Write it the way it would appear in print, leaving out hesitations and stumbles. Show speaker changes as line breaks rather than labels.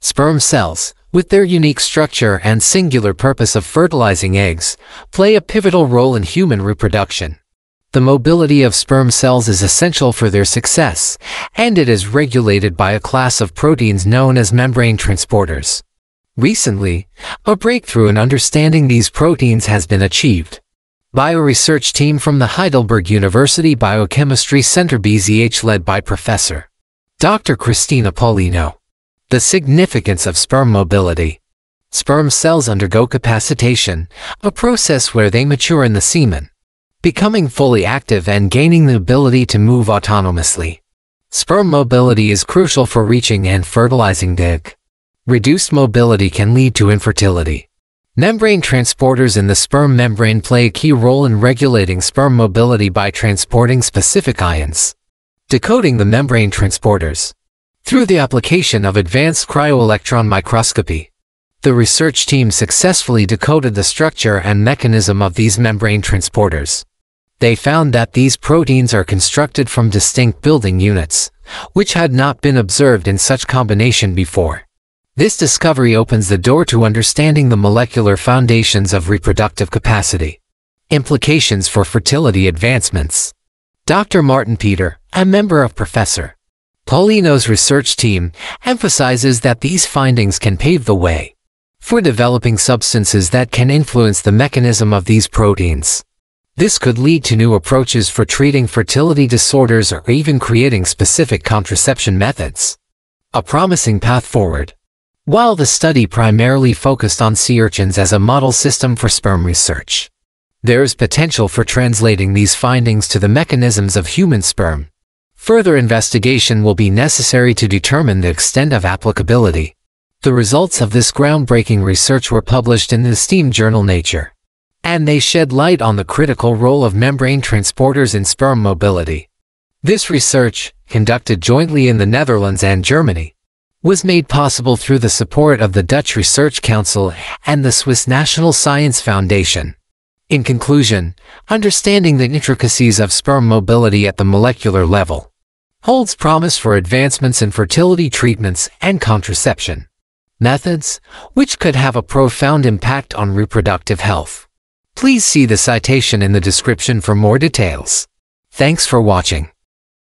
Sperm cells, with their unique structure and singular purpose of fertilizing eggs, play a pivotal role in human reproduction. The mobility of sperm cells is essential for their success, and it is regulated by a class of proteins known as membrane transporters. Recently, a breakthrough in understanding these proteins has been achieved. Bioresearch team from the Heidelberg University Biochemistry Center BZH led by Prof. Dr. Cristina Paulino. The significance of sperm mobility. Sperm cells undergo capacitation, a process where they mature in the semen, becoming fully active and gaining the ability to move autonomously. Sperm mobility is crucial for reaching and fertilizing the egg. Reduced mobility can lead to infertility. Membrane transporters in the sperm membrane play a key role in regulating sperm mobility by transporting specific ions. Decoding the membrane transporters. Through the application of advanced cryo-electron microscopy, the research team successfully decoded the structure and mechanism of these membrane transporters. They found that these proteins are constructed from distinct building units, which had not been observed in such combination before. This discovery opens the door to understanding the molecular foundations of reproductive capacity. Implications for fertility advancements. Dr. Martin Peter, a member of Prof. Paulino's research team, emphasizes that these findings can pave the way for developing substances that can influence the mechanism of these proteins. This could lead to new approaches for treating fertility disorders or even creating specific contraception methods. A promising path forward. While the study primarily focused on sea urchins as a model system for sperm research, there is potential for translating these findings to the mechanisms of human sperm. Further investigation will be necessary to determine the extent of applicability. The results of this groundbreaking research were published in the esteemed journal Nature, and they shed light on the critical role of membrane transporters in sperm mobility. This research, conducted jointly in the Netherlands and Germany, was made possible through the support of the Dutch Research Council and the Swiss National Science Foundation. In conclusion, understanding the intricacies of sperm mobility at the molecular level holds promise for advancements in fertility treatments and contraception methods, which could have a profound impact on reproductive health. Please see the citation in the description for more details. Thanks for watching.